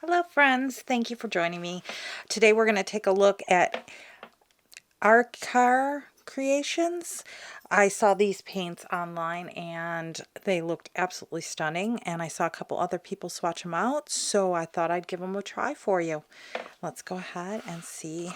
Hello friends, thank you for joining me. Today we're going to take a look at Arkaar Creations. I saw these paints online and they looked absolutely stunning, and I saw a couple other people swatch them out, so I thought I'd give them a try for you. Let's go ahead and see.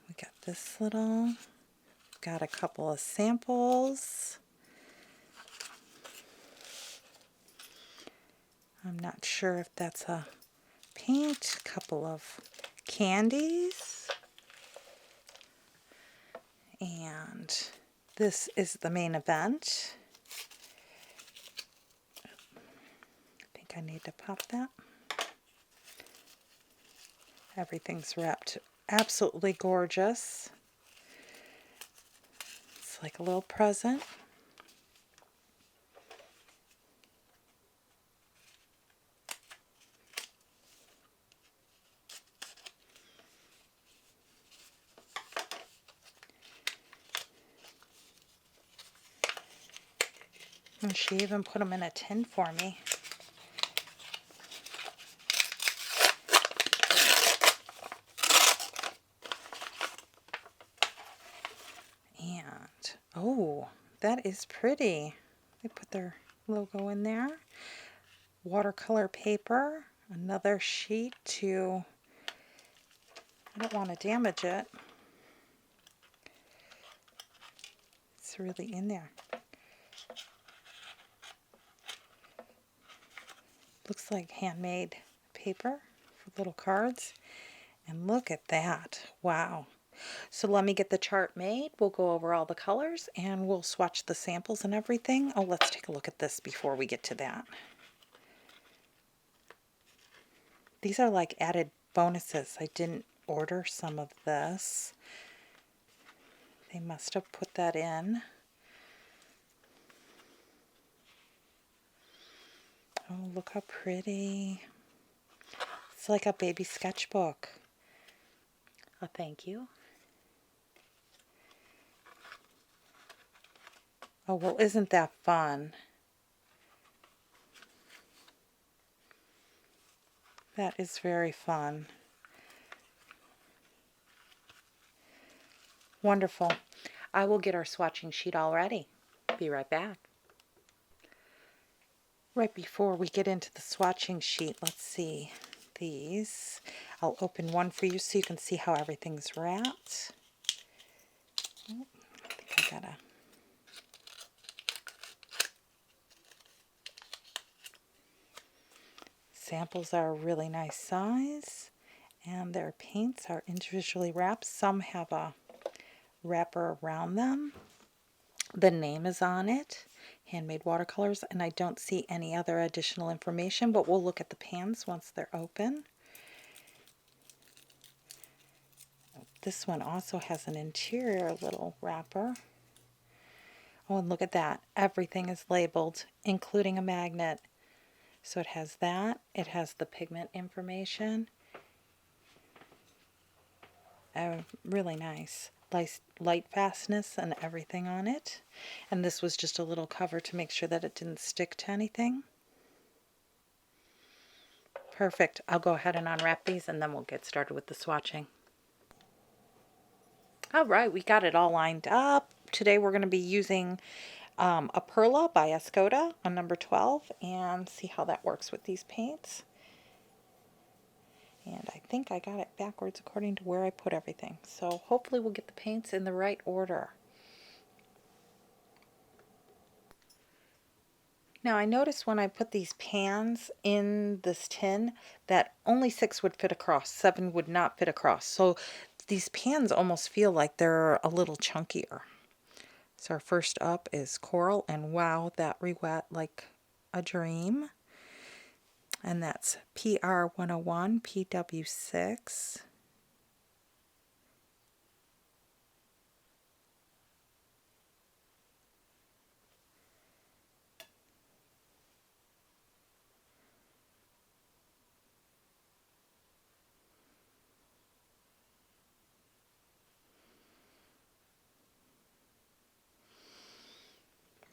We got this little, got a couple of samples. I'm not sure if that's a paint, a couple of candies, and this is the main event. I think I need to pop that. Everything's wrapped absolutely gorgeous. It's like a little present. And she even put them in a tin for me. And, oh, that is pretty. They put their logo in there. Watercolor paper, another sheet to, I don't want to damage it. It's really in there. Looks like handmade paper for little cards. And look at that. Wow. So let me get the chart made. We'll go over all the colors and we'll swatch the samples and everything. Oh, let's take a look at this before we get to that. These are like added bonuses. I didn't order some of this. They must have put that in. Oh, look how pretty. It's like a baby sketchbook. Oh, thank you. Oh, well, isn't that fun? That is very fun. Wonderful. I will get our swatching sheet all ready. Be right back. Right before we get into the swatching sheet, let's see these. I'll open one for you so you can see how everything's wrapped. Oh, I think I gotta. Samples are a really nice size, and their paints are individually wrapped. Some have a wrapper around them. The name is on it, Handmade Watercolors, and I don't see any other additional information, but we'll look at the pans once they're open. This one also has an interior little wrapper. Oh, and look at that. Everything is labeled, including a magnet. So it has that. It has the pigment information. Really nice. Light fastness and everything on it. And this was just a little cover to make sure that it didn't stick to anything. Perfect. I'll go ahead and unwrap these and then we'll get started with the swatching. All right, we got it all lined up. Today we're going to be using a Perla by Escoda on number 12 and see how that works with these paints. And I think I got it backwards according to where I put everything. So hopefully we'll get the paints in the right order. Now I noticed when I put these pans in this tin that only 6 would fit across, 7 would not fit across. So these pans almost feel like they're a little chunkier. So our first up is Coral, and wow, that rewet like a dream. And that's PR101 PW6.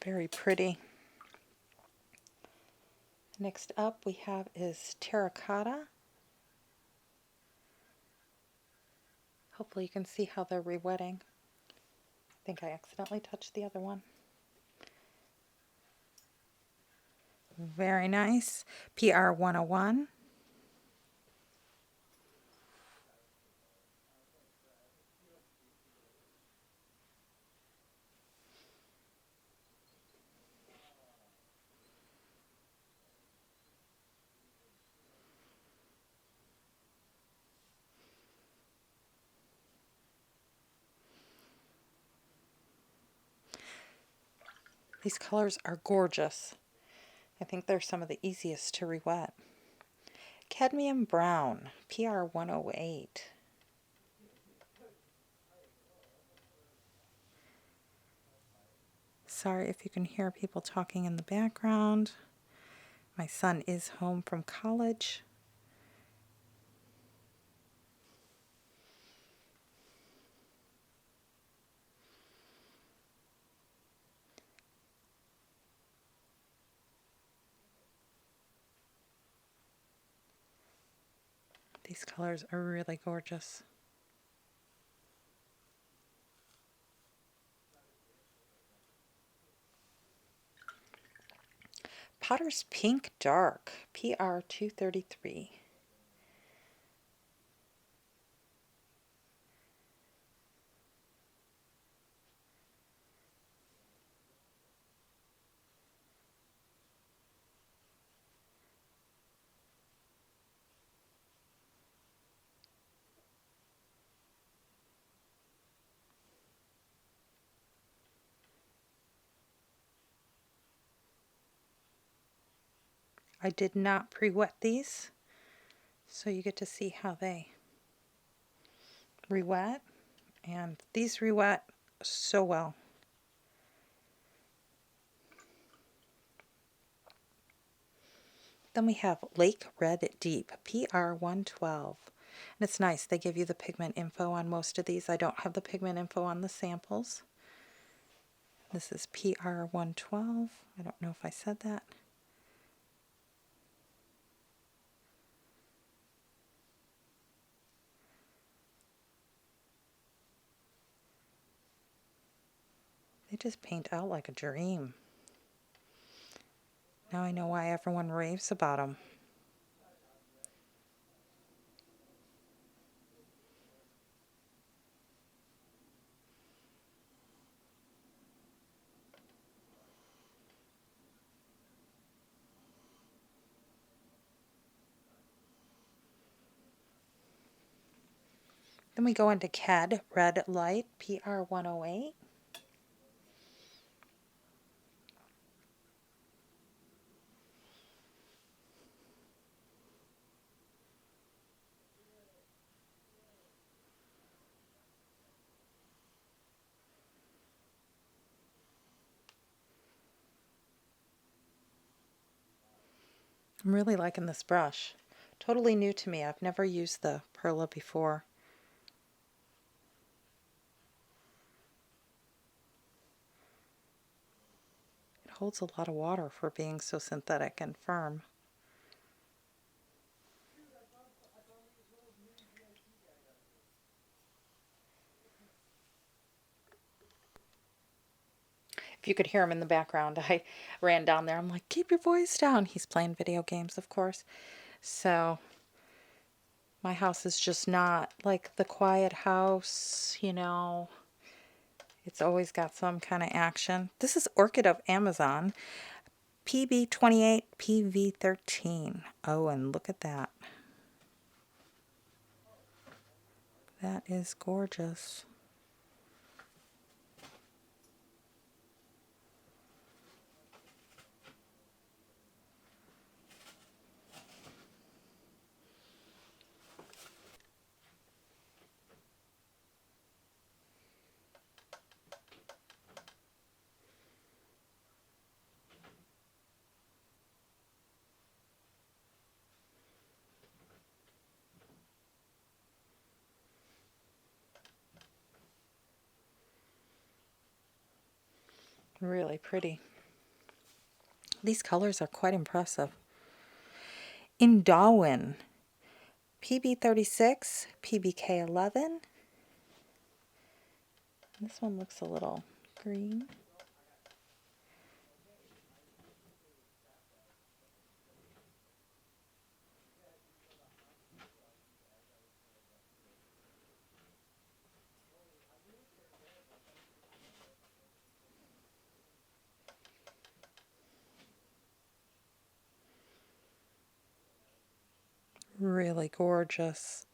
Very pretty. Next up we have is terracotta. Hopefully you can see how they're rewetting. I think I accidentally touched the other one. Very nice. PR 101. These colors are gorgeous. I think they're some of the easiest to rewet. Cadmium brown, PR 108. Sorry if you can hear people talking in the background. My son is home from college. These colors are really gorgeous. Potter's Pink Dark, PR 233. I did not pre-wet these, so you get to see how they rewet, and these rewet so well. Then we have Lake Red Deep, PR 112. And it's nice, they give you the pigment info on most of these. I don't have the pigment info on the samples. This is PR 112. I don't know if I said that. They just paint out like a dream. Now I know why everyone raves about them. Then we go into CAD Red Light, PR 108. I'm really liking this brush. Totally new to me. I've never used the Perla before. It holds a lot of water for being so synthetic and firm. If you could hear him in the background, I ran down there. I'm like, keep your voice down. He's playing video games, of course. So my house is just not like the quiet house, you know. It's always got some kind of action. This is Orchid of Amazon, PB28, PV13. Oh, and look at that. That is gorgeous. Really pretty. These colors are quite impressive. In Darwin, PB36, PBK11. This one looks a little green. Really gorgeous.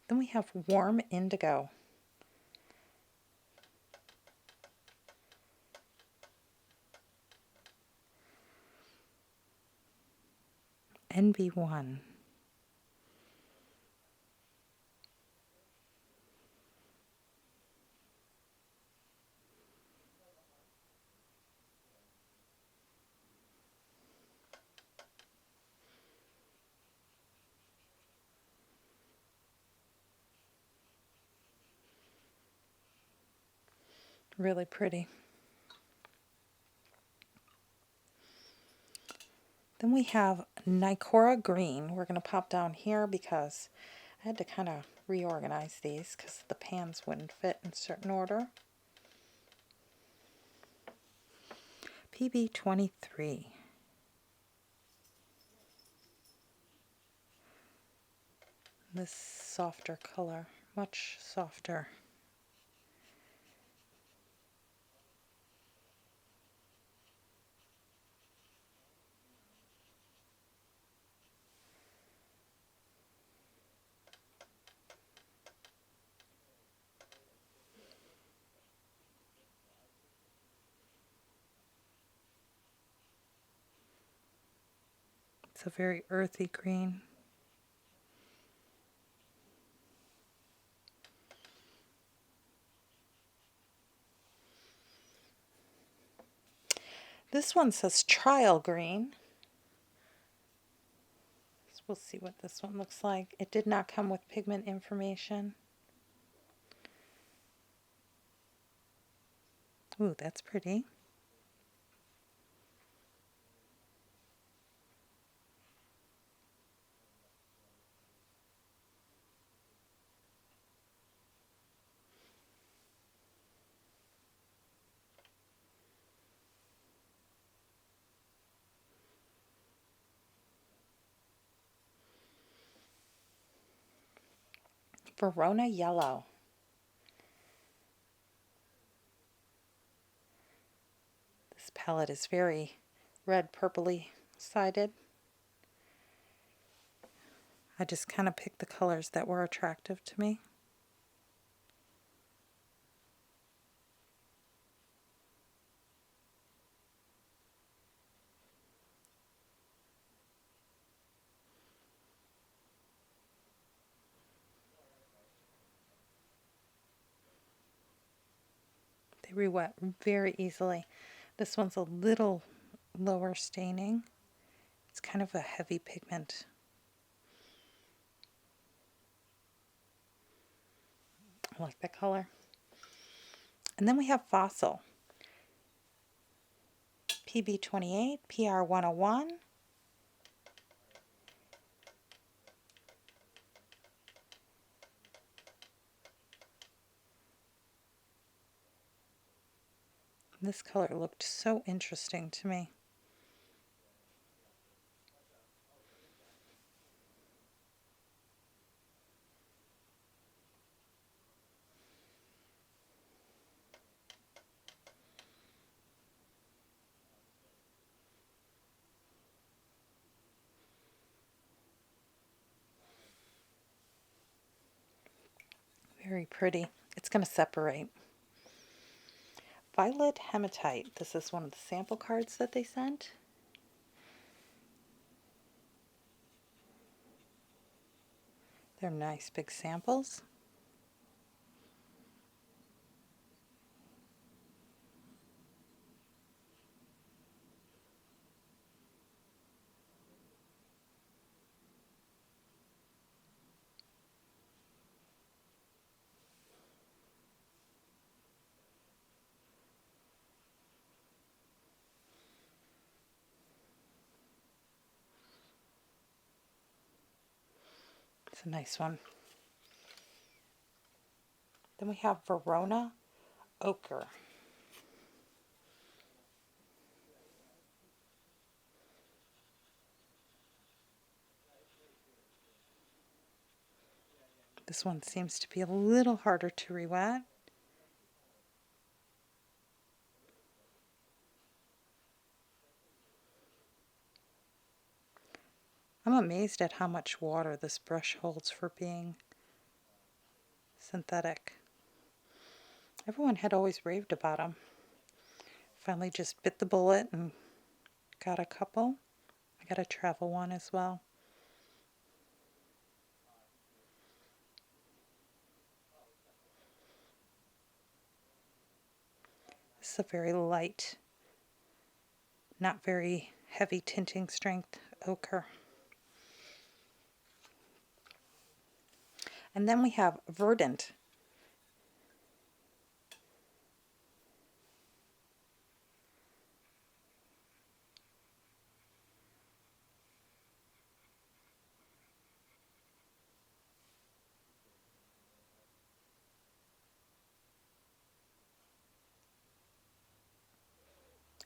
Then we have Warm Indigo. NB1. Really pretty. Then we have Nicora Green. We're going to pop down here because I had to kind of reorganize these because the pans wouldn't fit in certain order. PB23. This softer color, much softer. It's a very earthy green. This one says Trial Green. So we'll see what this one looks like. It did not come with pigment information. Ooh, that's pretty. Verona Yellow. This palette is very red purpley sided. I just kind of picked the colors that were attractive to me. They rewet very easily. This one's a little lower staining. It's kind of a heavy pigment. I like that color. And then we have Fossil. PB28, PR101. This color looked so interesting to me. Very pretty. It's going to separate. Violet Hematite. This is one of the sample cards that they sent. They're nice big samples. It's a nice one. Then we have Verona Ochre. This one seems to be a little harder to rewet. I'm amazed at how much water this brush holds for being synthetic. Everyone had always raved about them. Finally just bit the bullet and got a couple. I got a travel one as well. This is a very light, not very heavy tinting strength ochre. And then we have Verdant.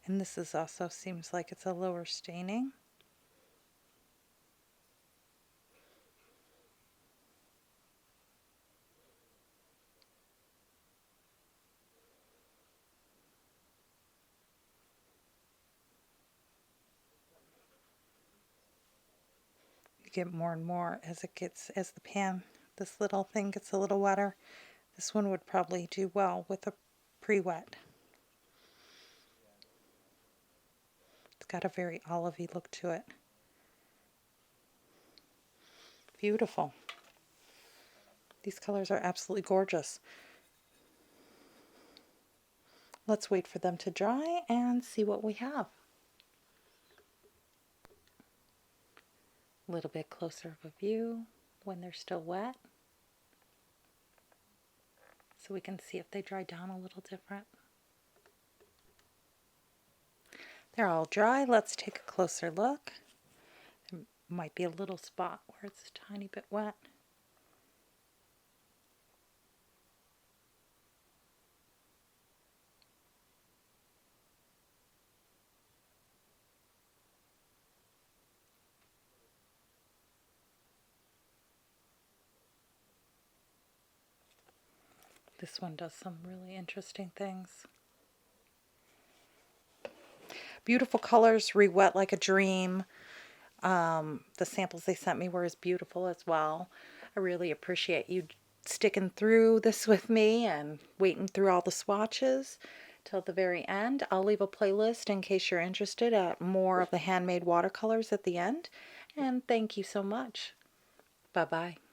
And this is also seems like it's a lower staining. You get more and more as the pan, this little thing gets a little wetter. This one would probably do well with a pre-wet. It's got a very olivey look to it. Beautiful. These colors are absolutely gorgeous. Let's wait for them to dry and see what we have. A little bit closer of a view when they're still wet, so we can see if they dry down a little different. They're all dry. Let's take a closer look. There might be a little spot where it's a tiny bit wet. This one does some really interesting things. Beautiful colors, rewet like a dream. The samples they sent me were as beautiful as well. I really appreciate you sticking through this with me and waiting through all the swatches till the very end. I'll leave a playlist in case you're interested at more of the handmade watercolors at the end. And thank you so much. Bye-bye.